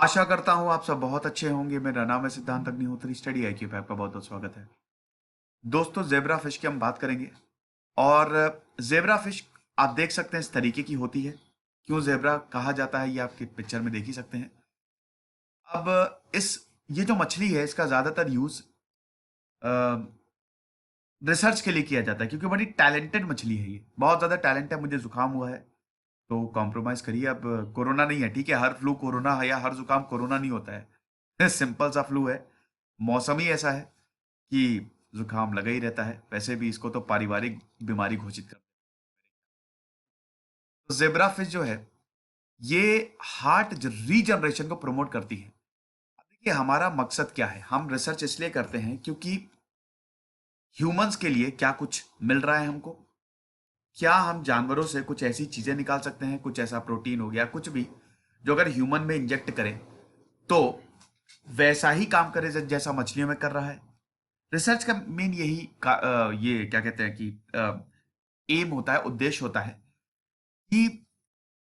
आशा करता हूँ आप सब बहुत अच्छे होंगे। मेरा नाम है सिद्धांत अग्निहोत्री, स्टडी आईक्यू पे आपका बहुत बहुत स्वागत है। दोस्तों, जेब्रा फिश की हम बात करेंगे। और जेब्रा फिश आप देख सकते हैं इस तरीके की होती है। क्यों जेब्रा कहा जाता है ये आपके पिक्चर में देख ही सकते हैं। अब इस ये जो मछली है इसका ज्यादातर यूज रिसर्च के लिए किया जाता है, क्योंकि बड़ी टैलेंटेड मछली है। ये बहुत ज्यादा टैलेंट है। मुझे जुकाम हुआ है तो कॉम्प्रोमाइज करिए। अब कोरोना नहीं है, ठीक है? हर फ्लू कोरोना है या हर जुकाम कोरोना नहीं होता है। सिंपल सा फ्लू है। मौसम ही ऐसा है कि जुकाम लगा ही रहता है। वैसे भी इसको तो पारिवारिक बीमारी घोषित कर। तो जेब्रा फिश जो है ये हार्ट रीजनरेशन को प्रमोट करती है। अब देखिए, हमारा मकसद क्या है। हम रिसर्च इसलिए करते हैं क्योंकि ह्यूमंस के लिए क्या कुछ मिल रहा है हमको। क्या हम जानवरों से कुछ ऐसी चीजें निकाल सकते हैं, कुछ ऐसा प्रोटीन हो गया, कुछ भी जो अगर ह्यूमन में इंजेक्ट करें तो वैसा ही काम करे जैसा मछलियों में कर रहा है। रिसर्च का मेन ये क्या कहते हैं कि एम होता है, उद्देश्य होता है कि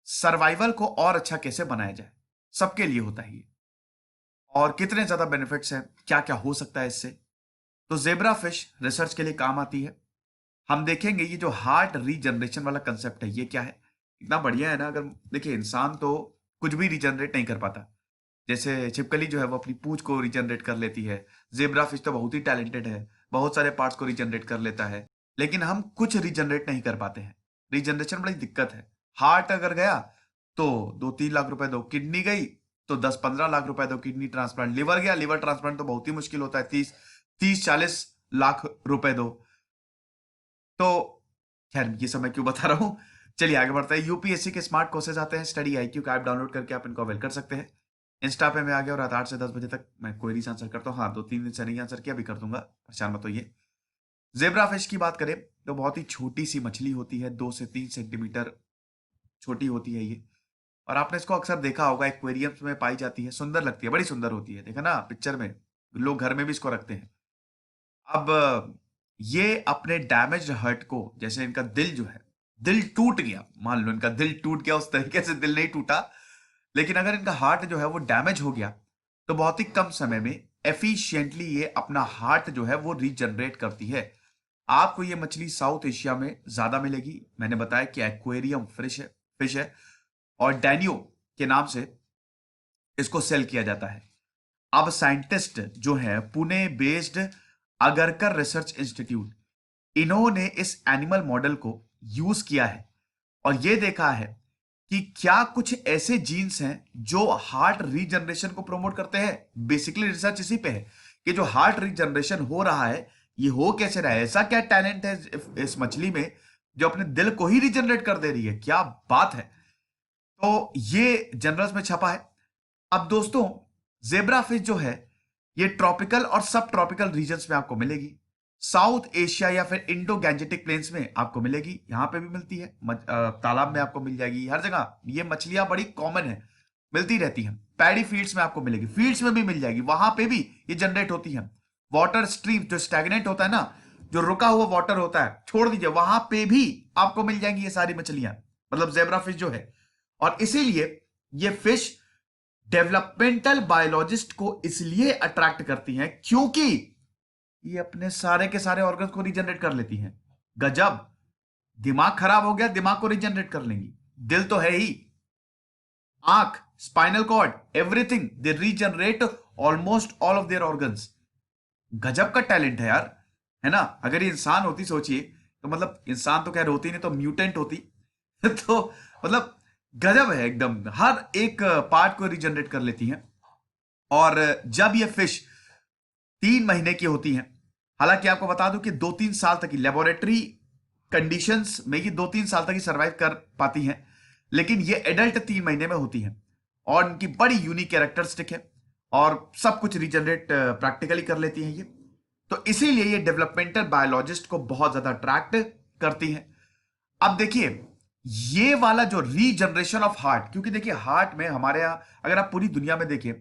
सर्वाइवल को और अच्छा कैसे बनाया जाए। सबके लिए होता है ये। और कितने ज्यादा बेनिफिट्स हैं, क्या क्या हो सकता है इससे। तो जेब्रा फिश रिसर्च के लिए काम आती है। हम देखेंगे ये जो हार्ट रीजनरेशन वाला कंसेप्ट है ये क्या है। इतना बढ़िया है ना। अगर देखिए, इंसान तो कुछ भी रिजनरेट नहीं कर पाता। जैसे छिपकली जो है वो अपनी पूंछ को रिजनरेट कर लेती है। जेब्रा फिश तो बहुत ही टैलेंटेड है, बहुत सारे पार्ट्स को रिजनरेट कर लेता है। लेकिन हम कुछ रिजनरेट नहीं कर पाते हैं। रिजनरेशन बड़ी दिक्कत है। हार्ट अगर गया तो 2-3 लाख रुपए दो, किडनी गई तो 10-15 लाख रुपए दो किडनी ट्रांसप्लांट, लिवर गया, लिवर ट्रांसप्लांट तो बहुत ही मुश्किल होता है, 30-40 लाख रुपए दो। तो खैर, ये सब मैं क्यों बता रहा हूं। चलिए आगे बढ़ते हैं। यूपीएससी के स्मार्ट कोर्सेज आते हैं, स्टडी आईक्यू का ऐप डाउनलोड करके आप इनको अवेल कर सकते हैं। इंस्टा पे मैं आ गया और रात 8 से 10 बजे तक मैं क्वेरीज आंसर करता हूँ। हाँ, 2-3 दिन से नहीं आंसर किया, भी कर दूंगा, परेशान मत होइए। जेब्रा फिश की बात करें तो बहुत ही छोटी सी मछली होती है, 2 से 3 सेंटीमीटर छोटी होती है ये। और आपने इसको अक्सर देखा होगा, एक्वेरियम्स में पाई जाती है, सुंदर लगती है, बड़ी सुंदर होती है। देखा ना पिक्चर में, लोग घर में भी इसको रखते हैं। अब ये अपने डैमेज हर्ट को, जैसे इनका दिल जो है, दिल टूट गया, मान लो इनका दिल टूट गया, उस तरीके से दिल नहीं टूटा, लेकिन अगर इनका हार्ट जो है वो डैमेज हो गया तो बहुत ही कम समय में एफिशिएंटली ये अपना हार्ट जो है वो रीजनरेट करती है। आपको ये मछली साउथ एशिया में ज्यादा मिलेगी। मैंने बताया कि एक्वेरियम फिश है और डैनियो के नाम से इसको सेल किया जाता है। अब साइंटिस्ट जो है Pune based Agarkar research institute, इन्होंने इस एनिमल मॉडल को यूज किया है और यह देखा है कि क्या कुछ ऐसे जीन्स हैं जो हार्ट रीजनरेशन को प्रमोट करते हैं। बेसिकली रिसर्च इसी पे है कि जो हार्ट रीजनरेशन हो रहा है ये हो कैसे रहा है। ऐसा क्या टैलेंट है इस मछली में जो अपने दिल को ही रीजनरेट कर दे रही है। क्या बात है। तो ये जर्नल्स में छपा है। अब दोस्तों, जेब्रा फिश जो है ये ट्रॉपिकल और सब ट्रॉपिकल रीजन्स में आपको मिलेगी। साउथ एशिया या फिर इंडो गैंजेटिक प्लेन्स में आपको मिलेगी। यहां पे भी मिलती है, तालाब में आपको मिल जाएगी, हर जगह ये मछलियां बड़ी कॉमन है, मिलती रहती हैं। पैडी फील्ड्स में आपको मिलेगी, फील्ड्स में भी मिल जाएगी, वहां पे भी ये जनरेट होती है। वाटर स्ट्रीम जो स्टैग्नेंट होता है ना, जो रुका हुआ वाटर होता है, छोड़ दीजिए, वहां पे भी आपको मिल जाएंगी ये सारी मछलियां, मतलब जेब्रा फिश जो है। और इसीलिए ये फिश डेवलपमेंटल बायोलॉजिस्ट को इसलिए अट्रैक्ट करती हैं क्योंकि ये अपने सारे के सारे ऑर्गन्स को रीजनरेट कर लेती हैं। गजब। दिमाग खराब हो गया, दिमाग को रीजनरेट कर लेंगी। दिल तो है ही, आंख, spinal cord, everything, they regenerate almost all of their organs. गजब का टैलेंट है यार, है ना। अगर ये इंसान होती, सोचिए, तो मतलब इंसान तो खैर होती नहीं, तो म्यूटेंट होती। तो मतलब गजब है एकदम, हर एक पार्ट को रीजनरेट कर लेती हैं। और जब ये फिश 3 महीने की होती हैं, हालांकि आपको बता दूं कि 2-3 साल तक की लेबोरेटरी कंडीशंस में ये 2-3 साल तक ही सर्वाइव कर पाती हैं, लेकिन ये एडल्ट 3 महीने में होती हैं। और इनकी बड़ी यूनिक कैरेक्टरिस्टिक है और सब कुछ रीजनरेट प्रैक्टिकली कर लेती हैं ये। तो इसीलिए ये डेवलपमेंटल बायोलॉजिस्ट को बहुत ज्यादा अट्रैक्ट करती हैं। अब देखिए, ये वाला जो रीजनरेशन ऑफ हार्ट, क्योंकि देखिए हार्ट में हमारे यहां, अगर आप पूरी दुनिया में देखें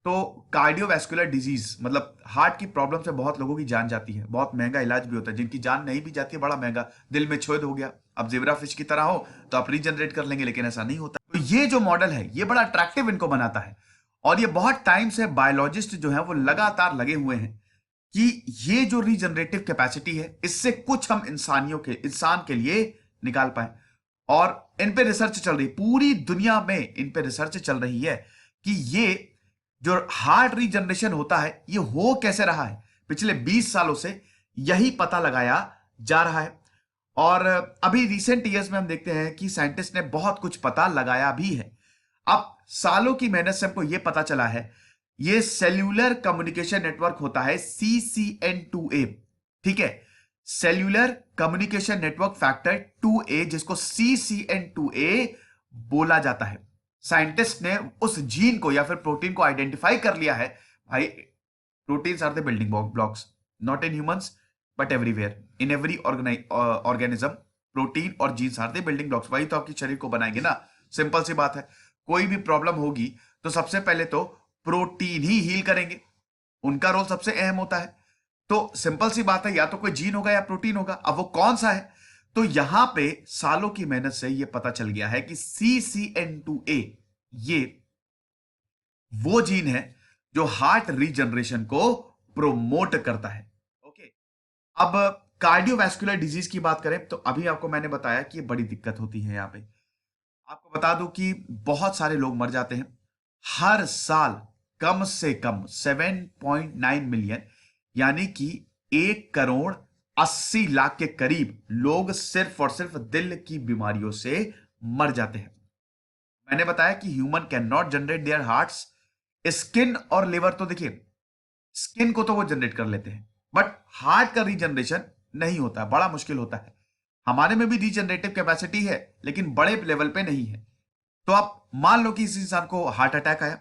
तो कार्डियोवैस्कुलर डिजीज, मतलब हार्ट की प्रॉब्लम से बहुत लोगों की जान जाती है, बहुत महंगा इलाज भी होता है। जिनकी जान नहीं भी जाती है, बड़ा महंगा, दिल में छेद हो गया, अब जेब्रा फिश की तरह हो तो आप रीजनरेट कर लेंगे, लेकिन ऐसा नहीं होता। तो ये जो मॉडल है ये बड़ा अट्रैक्टिव इनको बनाता है। और ये बहुत टाइम से बायोलॉजिस्ट जो है वो लगातार लगे हुए हैं कि ये जो रीजनरेटिव कैपेसिटी है इससे कुछ हम इंसान के लिए निकाल पाए। और इन पे रिसर्च चल रही, पूरी दुनिया में इन पे रिसर्च चल रही है कि ये जो हार्ट रीजनरेशन होता है ये हो कैसे रहा है। पिछले 20 सालों से यही पता लगाया जा रहा है। और अभी रिसेंट ईयर्स में हम देखते हैं कि साइंटिस्ट ने बहुत कुछ पता लगाया भी है। अब सालों की मेहनत से हमको यह पता चला है, ये सेल्यूलर कम्युनिकेशन नेटवर्क होता है CCN2A। ठीक है, cellular communication network factor 2A, जिसको CCN2A बोला जाता है। साइंटिस्ट ने उस जीन को या फिर प्रोटीन को आइडेंटिफाई कर लिया है। भाई, proteins are the building blocks, not in humans but everywhere, in every organism protein और genes are the building blocks. वही तो आपके शरीर को बनाएंगे ना। सिंपल सी बात है, कोई भी प्रॉब्लम होगी तो सबसे पहले तो प्रोटीन ही हील करेंगे, उनका रोल सबसे अहम होता है। तो सिंपल सी बात है, या तो कोई जीन होगा या प्रोटीन होगा। अब वो कौन सा है? तो यहां पे सालों की मेहनत से ये पता चल गया है कि CCN2A ये वो जीन है जो हार्ट रीजनरेशन को प्रोमोट करता है। ओके, अब कार्डियोवैस्कुलर डिजीज की बात करें तो अभी आपको मैंने बताया कि ये बड़ी दिक्कत होती है। यहां पे आपको बता दूं कि बहुत सारे लोग मर जाते हैं हर साल, कम से कम 7.9 मिलियन, यानी कि 1 करोड़ 80 लाख के करीब लोग सिर्फ और सिर्फ दिल की बीमारियों से मर जाते हैं। मैंने बताया कि human can not generate there hearts. Skin और लिवर तो देखिए, स्किन को तो वो जनरेट कर लेते हैं बट हार्ट का रीजनरेशन नहीं होता है, बड़ा मुश्किल होता है। हमारे में भी रीजनरेटिव कैपेसिटी है लेकिन बड़े लेवल पे नहीं है। तो आप मान लो कि इस इंसान को हार्ट अटैक आया,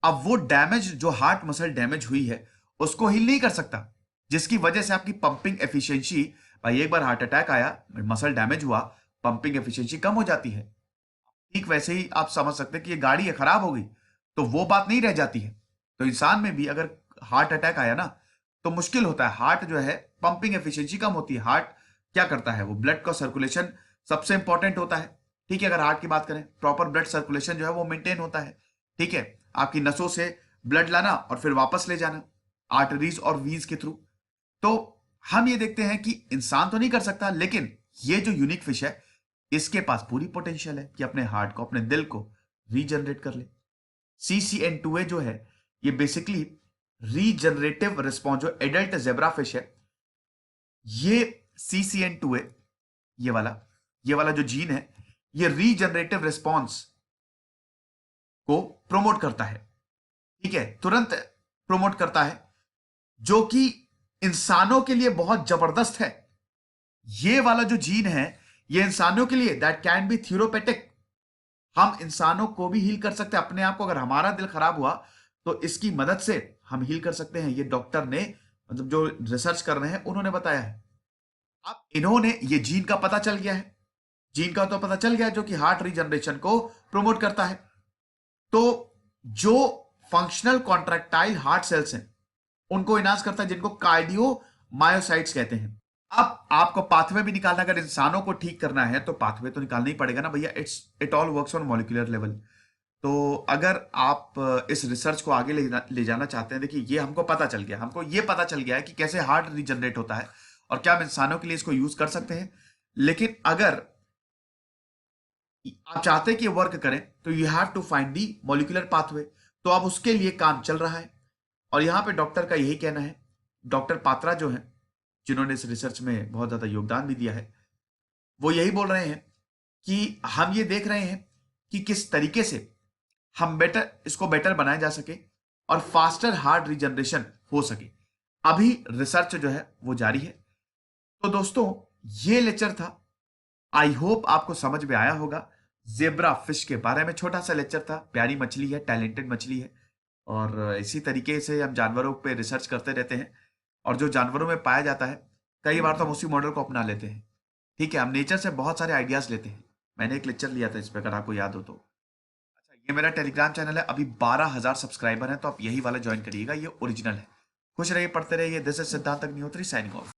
अब वो डैमेज, जो हार्ट मसल डैमेज हुई है उसको हील नहीं कर सकता, जिसकी वजह से आपकी पंपिंग एफिशिएंसी, भाई एक बार हार्ट अटैक आया, मसल डैमेज हुआ, पंपिंग एफिशिएंसी कम हो जाती है। ठीक वैसे ही आप समझ सकते हैं कि ये गाड़ी है खराब हो गई तो वो बात नहीं रह जाती है। तो इंसान में भी अगर हार्ट अटैक आया ना तो मुश्किल होता है। हार्ट जो है, पंपिंग एफिशिएंसी कम होती है। हार्ट क्या करता है, वो ब्लड का सर्कुलेशन सबसे इंपॉर्टेंट होता है। ठीक है, अगर हार्ट की बात करें, प्रॉपर ब्लड सर्कुलेशन जो है वो मेंटेन होता है। ठीक है, आपकी नसों से ब्लड लाना और फिर वापस ले जाना आर्टरीज और वीन्स के थ्रू। तो हम ये देखते हैं कि इंसान तो नहीं कर सकता, लेकिन ये जो यूनिक फिश है इसके पास पूरी पोटेंशियल है कि अपने हार्ट को, अपने दिल को रीजनरेट कर ले। CCN2A जो है ये बेसिकली रीजनरेटिव रिस्पॉन्स, जो एडल्ट जेब्रा फिश है, ये CCN2A, ये वाला जो जीन है, ये रीजनरेटिव रिस्पॉन्स को प्रोमोट करता है। ठीक है, तुरंत प्रोमोट करता है, जो कि इंसानों के लिए बहुत जबरदस्त है। ये वाला जो जीन है ये इंसानों के लिए, दैट कैन बी थ्योरेपेटिक, हम इंसानों को भी हील कर सकते हैं अपने आप को। अगर हमारा दिल खराब हुआ तो इसकी मदद से हम हील कर सकते हैं। ये डॉक्टर ने, मतलब जो रिसर्च कर रहे हैं उन्होंने बताया है। अब इन्होंने, ये जीन का पता चल गया है, जीन का तो पता चल गया है जो कि हार्ट रीजनरेशन को प्रमोट करता है। तो जो फंक्शनल कॉन्ट्रैक्टाइल हार्ट सेल्स हैं उनको इनहांस करता है, जिनको कार्डियोमायोसाइट्स कहते हैं। अब आपको पाथवे भी निकालना, अगर इंसानों को ठीक करना है तो पाथवे तो निकालना ही पड़ेगा ना भैया। It all works on molecular level. तो अगर आप इस रिसर्च को आगे ले जाना चाहते हैं, देखिए ये हमको पता चल गया, हमको ये पता चल गया है कि कैसे हार्ट रीजनरेट होता है और क्या हम इंसानों के लिए इसको यूज कर सकते हैं। लेकिन अगर आप चाहते हैं कि वर्क करें तो you have to find the molecular pathway. तो अब उसके लिए काम चल रहा है और यहां पे डॉक्टर का यही कहना है, डॉक्टर पात्रा जो है, जिन्होंने इस रिसर्च में बहुत ज्यादा योगदान भी दिया है, वो यही बोल रहे हैं कि हम ये देख रहे हैं कि किस तरीके से हम इसको बेटर बनाया जा सके और फास्टर हार्ट रीजनरेशन हो सके। अभी रिसर्च जो है वो जारी है। तो दोस्तों, ये लेक्चर था, आई होप आपको समझ में आया होगा। जेब्रा फिश के बारे में छोटा सा लेक्चर था। प्यारी मछली है, टैलेंटेड मछली है और इसी तरीके से हम जानवरों पे रिसर्च करते रहते हैं और जो जानवरों में पाया जाता है कई बार तो हम उसी मॉडल को अपना लेते हैं। ठीक है, हम नेचर से बहुत सारे आइडियाज लेते हैं। मैंने एक लेक्चर लिया था इस पर, अगर आपको याद हो तो। अच्छा, ये मेरा टेलीग्राम चैनल है, अभी 12,000 सब्सक्राइबर हैं, तो आप यही वाला ज्वाइन करिएगा, ये ओरिजिनल है। खुश रहिए, पढ़ते रहिए। दिस इज सिद्धांत अग्निहोत्री साइनिंग ऑफ।